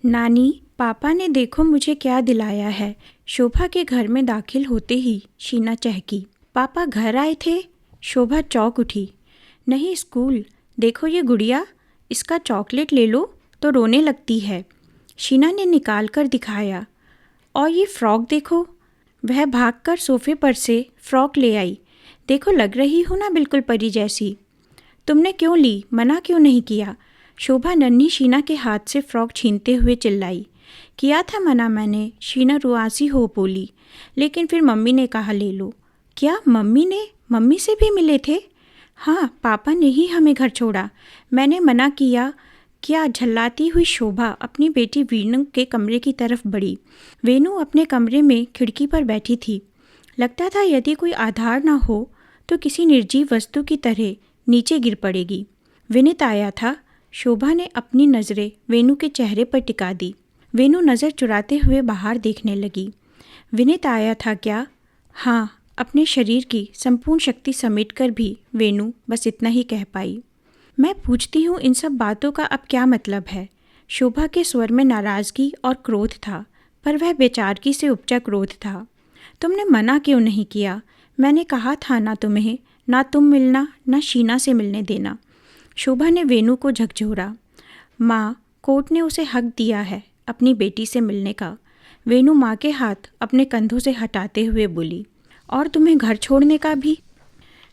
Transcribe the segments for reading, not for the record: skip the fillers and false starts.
नानी, पापा ने देखो मुझे क्या दिलाया है। शोभा के घर में दाखिल होते ही शीना चहकी। पापा घर आए थे? शोभा चौंक उठी। नहीं, स्कूल। देखो ये गुड़िया, इसका चॉकलेट ले लो तो रोने लगती है। शीना ने निकाल कर दिखाया। और ये फ्रॉक देखो। वह भागकर सोफे पर से फ्रॉक ले आई। देखो, लग रही हूँ ना बिल्कुल परी जैसी। तुमने क्यों ली? मना क्यों नहीं किया? शोभा नन्ही शीना के हाथ से फ्रॉक छीनते हुए चिल्लाई। किया था मना मैंने, शीना रुआसी हो बोली। लेकिन फिर मम्मी ने कहा ले लो। क्या मम्मी ने? मम्मी से भी मिले थे? हाँ, पापा ने ही हमें घर छोड़ा। मैंने मना किया। क्या? झल्लाती हुई शोभा अपनी बेटी वीनू के कमरे की तरफ बढ़ी। वेनू अपने कमरे में खिड़की पर बैठी थी। लगता था यदि कोई आधार न हो तो किसी निर्जीव वस्तु की तरह नीचे गिर पड़ेगी। विनीत आया था। शोभा ने अपनी नज़रें वेनू के चेहरे पर टिका दी। वेनू नज़र चुराते हुए बाहर देखने लगी। विनीत आया था क्या? हाँ, अपने शरीर की संपूर्ण शक्ति समेटकर भी वेनू बस इतना ही कह पाई। मैं पूछती हूँ, इन सब बातों का अब क्या मतलब है? शोभा के स्वर में नाराज़गी और क्रोध था, पर वह बेचारगी से उपजा क्रोध था। तुमने मना क्यों नहीं किया? मैंने कहा था ना तुम्हें, ना तुम मिलना ना शीना से मिलने देना। शोभा ने वेनू को झकझोरा। माँ, कोर्ट ने उसे हक दिया है अपनी बेटी से मिलने का। वेनू माँ के हाथ अपने कंधों से हटाते हुए बोली। और तुम्हें घर छोड़ने का भी?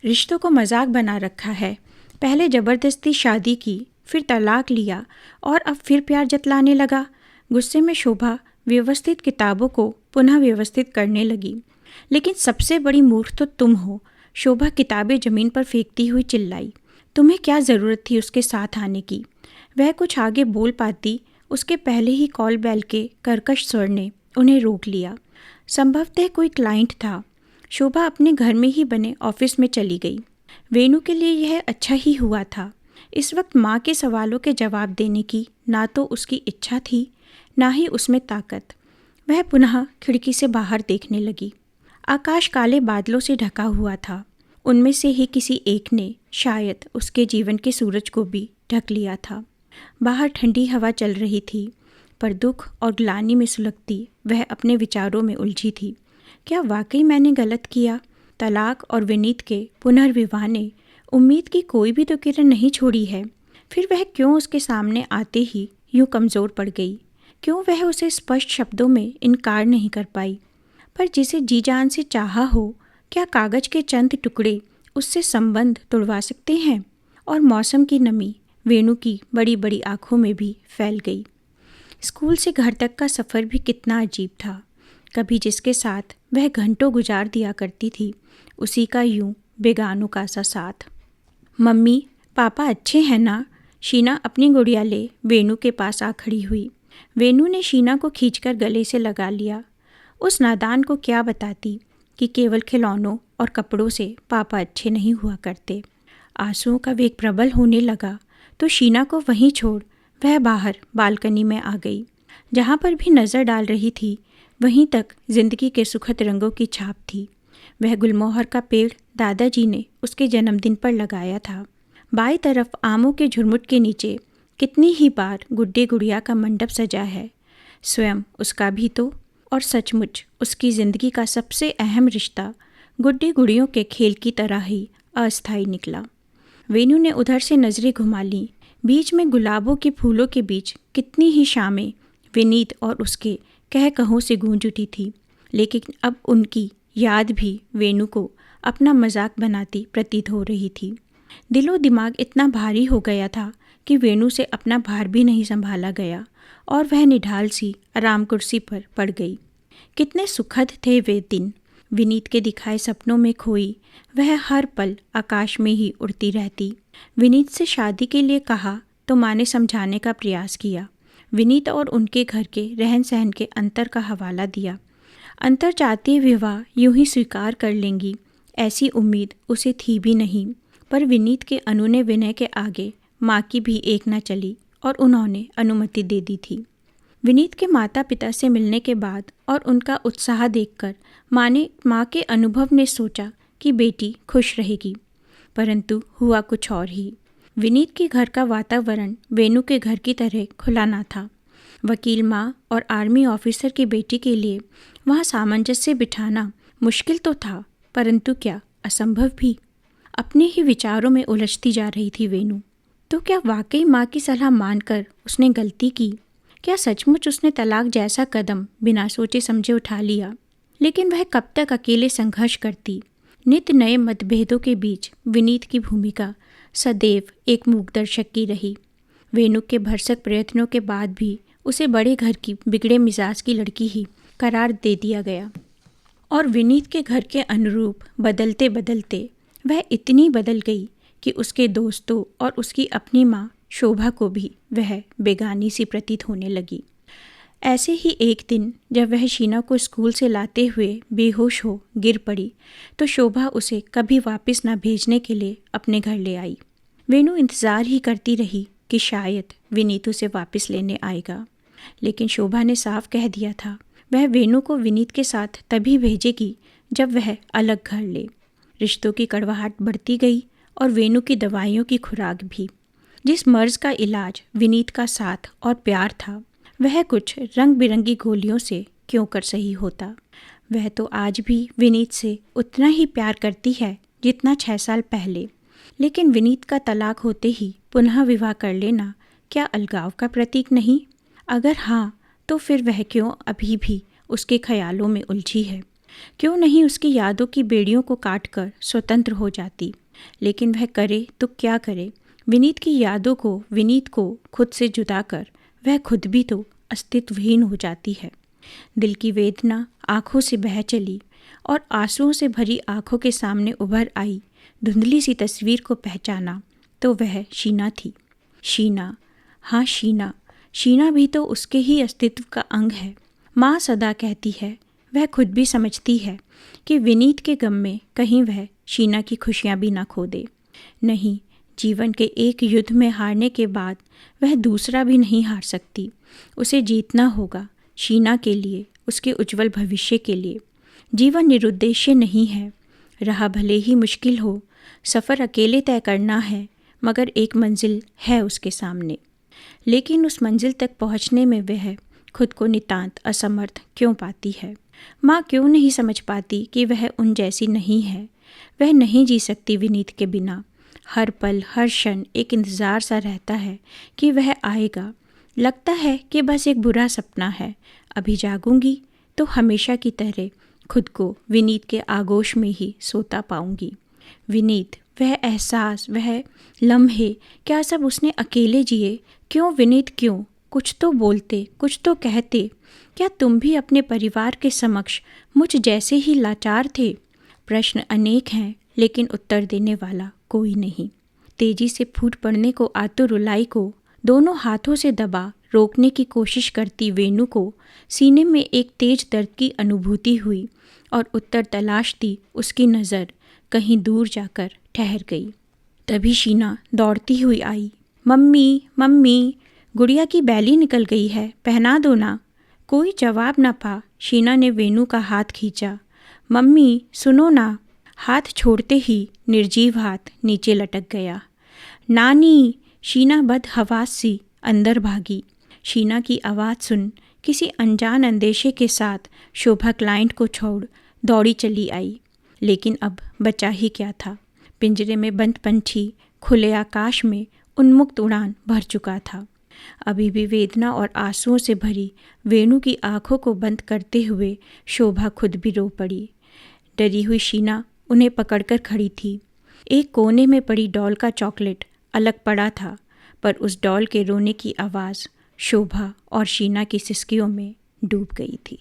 रिश्तों को मजाक बना रखा है। पहले ज़बरदस्ती शादी की, फिर तलाक लिया और अब फिर प्यार जतलाने लगा। गुस्से में शोभा व्यवस्थित किताबों को पुनः व्यवस्थित करने लगी। लेकिन सबसे बड़ी मूर्ख तो तुम हो। शोभा किताबें ज़मीन पर फेंकती हुई चिल्लाई। तुम्हें क्या ज़रूरत थी उसके साथ आने की? वह कुछ आगे बोल पाती, उसके पहले ही कॉल बेल के कर्कश स्वर ने उन्हें रोक लिया। संभवतः कोई क्लाइंट था। शोभा अपने घर में ही बने ऑफिस में चली गई। वेनू के लिए यह अच्छा ही हुआ था। इस वक्त माँ के सवालों के जवाब देने की ना तो उसकी इच्छा थी, ना ही उसमें ताकत। वह पुनः खिड़की से बाहर देखने लगी। आकाश काले बादलों से ढका हुआ था। उनमें से ही किसी एक ने शायद उसके जीवन के सूरज को भी ढक लिया था। बाहर ठंडी हवा चल रही थी, पर दुख और ग्लानि में सुलगती वह अपने विचारों में उलझी थी। क्या वाकई मैंने गलत किया? तलाक और विनीत के पुनर्विवाह ने उम्मीद की कोई भी तो किरण नहीं छोड़ी है। फिर वह क्यों उसके सामने आते ही यूं कमज़ोर पड़ गई? क्यों वह उसे स्पष्ट शब्दों में इनकार नहीं कर पाई? पर जिसे जी जान से चाहा हो, क्या कागज के चंद टुकड़े उससे संबंध तुड़वा सकते हैं? और मौसम की नमी वेनू की बड़ी बड़ी आंखों में भी फैल गई। स्कूल से घर तक का सफ़र भी कितना अजीब था। कभी जिसके साथ वह घंटों गुजार दिया करती थी, उसी का यूं बेगानों का सा साथ। मम्मी, पापा अच्छे हैं ना? शीना अपनी गुड़िया ले वेनू के पास आ खड़ी हुई। वेनू ने शीना को खींचकर गले से लगा लिया। उस नादान को क्या बताती कि केवल खिलौनों और कपड़ों से पापा अच्छे नहीं हुआ करते। आंसुओं का वेग प्रबल होने लगा तो शीना को वहीं छोड़ वह बाहर बालकनी में आ गई। जहाँ पर भी नज़र डाल रही थी, वहीं तक जिंदगी के सुखद रंगों की छाप थी। वह गुलमोहर का पेड़ दादाजी ने उसके जन्मदिन पर लगाया था। बाईं तरफ आमों के झुरमुट के नीचे कितनी ही बार गुड्डे गुड़िया का मंडप सजा है। स्वयं उसका भी तो। और सचमुच उसकी ज़िंदगी का सबसे अहम रिश्ता गुड्डे गुड़ियों के खेल की तरह ही अस्थायी निकला। वेनू ने उधर से नज़रें घुमा लीं। बीच में गुलाबों के फूलों के बीच कितनी ही शामें विनीत और उसके कह कहों से गूंज उठी थी। लेकिन अब उनकी याद भी वेनू को अपना मजाक बनाती प्रतीत हो रही थी। दिलो दिमाग इतना भारी हो गया था कि वेनू से अपना भार भी नहीं संभाला गया और वह निढाल सी आराम कुर्सी पर पड़ गई। कितने सुखद थे वे दिन। विनीत के दिखाए सपनों में खोई वह हर पल आकाश में ही उड़ती रहती। विनीत से शादी के लिए कहा तो माँ ने समझाने का प्रयास किया। विनीत और उनके घर के रहन सहन के अंतर का हवाला दिया। अंतर चाहते विवाह यूं ही स्वीकार कर लेंगी, ऐसी उम्मीद उसे थी भी नहीं। पर विनीत के अनुनय विनय के आगे माँ की भी एक न चली और उन्होंने अनुमति दे दी थी। विनीत के माता पिता से मिलने के बाद और उनका उत्साह देखकर माँ के अनुभव ने सोचा कि बेटी खुश रहेगी, परंतु हुआ कुछ और ही। विनीत के घर का वातावरण वेनू के घर की तरह खुला ना था। वकील माँ और आर्मी ऑफिसर की बेटी के लिए वहाँ सामंजस्य बिठाना मुश्किल तो था, परंतु क्या असंभव भी। अपने ही विचारों में उलझती जा रही थी वेणु। तो क्या वाकई माँ की सलाह मानकर उसने गलती की? क्या सचमुच उसने तलाक जैसा कदम बिना सोचे समझे उठा लिया? लेकिन वह कब तक अकेले संघर्ष करती? नित्य नए मतभेदों के बीच विनीत की भूमिका सदैव एक मूकदर्शक की रही। वेणु के भरसक प्रयत्नों के बाद भी उसे बड़े घर की बिगड़े मिजाज की लड़की ही करार दे दिया गया और विनीत के घर के अनुरूप बदलते बदलते वह इतनी बदल गई कि उसके दोस्तों और उसकी अपनी माँ शोभा को भी वह बेगानी सी प्रतीत होने लगी। ऐसे ही एक दिन जब वह शीना को स्कूल से लाते हुए बेहोश हो गिर पड़ी तो शोभा उसे कभी वापस न भेजने के लिए अपने घर ले आई। वेणु इंतज़ार ही करती रही कि शायद विनीत उसे वापस लेने आएगा, लेकिन शोभा ने साफ कह दिया था वह वेणु को विनीत के साथ तभी भेजेगी जब वह अलग घर ले। रिश्तों की कड़वाहट बढ़ती गई और वेणु की दवाइयों की खुराक भी। जिस मर्ज का इलाज विनीत का साथ और प्यार था वह कुछ रंग बिरंगी गोलियों से क्यों कर सही होता। वह तो आज भी विनीत से उतना ही प्यार करती है जितना 6 साल पहले, लेकिन विनीत का तलाक होते ही पुनः विवाह कर लेना क्या अलगाव का प्रतीक नहीं? अगर हाँ तो फिर वह क्यों अभी भी उसके ख्यालों में उलझी है? क्यों नहीं उसकी यादों की बेड़ियों को काटकर स्वतंत्र हो जाती? लेकिन वह करे तो क्या करे? विनीत की यादों को, विनीत को खुद से जुदा कर वह खुद भी तो अस्तित्वहीन हो जाती है। दिल की वेदना आँखों से बह चली और आंसुओं से भरी आँखों के सामने उभर आई धुंधली सी तस्वीर को पहचाना तो वह शीना थी। शीना, हाँ शीना। शीना भी तो उसके ही अस्तित्व का अंग है। माँ सदा कहती है, वह खुद भी समझती है कि विनीत के गम में कहीं वह शीना की खुशियाँ भी ना खो दे। नहीं, जीवन के एक युद्ध में हारने के बाद वह दूसरा भी नहीं हार सकती। उसे जीतना होगा, शीना के लिए, उसके उज्जवल भविष्य के लिए। जीवन निरुद्देश्य नहीं है। राह भले ही मुश्किल हो, सफ़र अकेले तय करना है, मगर एक मंजिल है उसके सामने। लेकिन उस मंजिल तक पहुंचने में वह खुद को नितांत असमर्थ क्यों पाती है? माँ क्यों नहीं समझ पाती कि वह उन जैसी नहीं है? वह नहीं जी सकती विनीत के बिना। हर पल, हर क्षण एक इंतज़ार सा रहता है कि वह आएगा। लगता है कि बस एक बुरा सपना है। अभी जागूंगी तो हमेशा की तरह खुद को विनीत के आगोश में ही सोता पाऊंगी। विनीत, वह एहसास, वह लम्हे, क्या सब उसने अकेले जिए? क्यों विनीत, क्यों? कुछ तो बोलते, कुछ तो कहते। क्या तुम भी अपने परिवार के समक्ष मुझ जैसे ही लाचार थे? प्रश्न अनेक हैं, लेकिन उत्तर देने वाला कोई नहीं। तेजी से फूट पड़ने को आतुर रुलाई को दोनों हाथों से दबा रोकने की कोशिश करती वेणु को सीने में एक तेज दर्द की अनुभूति हुई और उत्तर तलाशती उसकी नज़र कहीं दूर जाकर ठहर गई। तभी शीना दौड़ती हुई आई। मम्मी, मम्मी, गुड़िया की बैली निकल गई है, पहना दो ना। कोई जवाब न पा शीना ने वेणु का हाथ खींचा। मम्मी सुनो ना। हाथ छोड़ते ही निर्जीव हाथ नीचे लटक गया। नानी, शीना बदहवास सी अंदर भागी। शीना की आवाज़ सुन किसी अनजान अंदेशे के साथ शोभा क्लाइंट को छोड़ दौड़ी चली आई। लेकिन अब बचा ही क्या था? पिंजरे में बंद पंछी खुले आकाश में उन्मुक्त उड़ान भर चुका था। अभी भी वेदना और आंसुओं से भरी वेणु की आंखों को बंद करते हुए शोभा खुद भी रो पड़ी। डरी हुई शीना उन्हें पकड़कर खड़ी थी। एक कोने में पड़ी डॉल का चॉकलेट अलग पड़ा था, पर उस डॉल के रोने की आवाज़ शोभा और शीना की सिसकियों में डूब गई थी।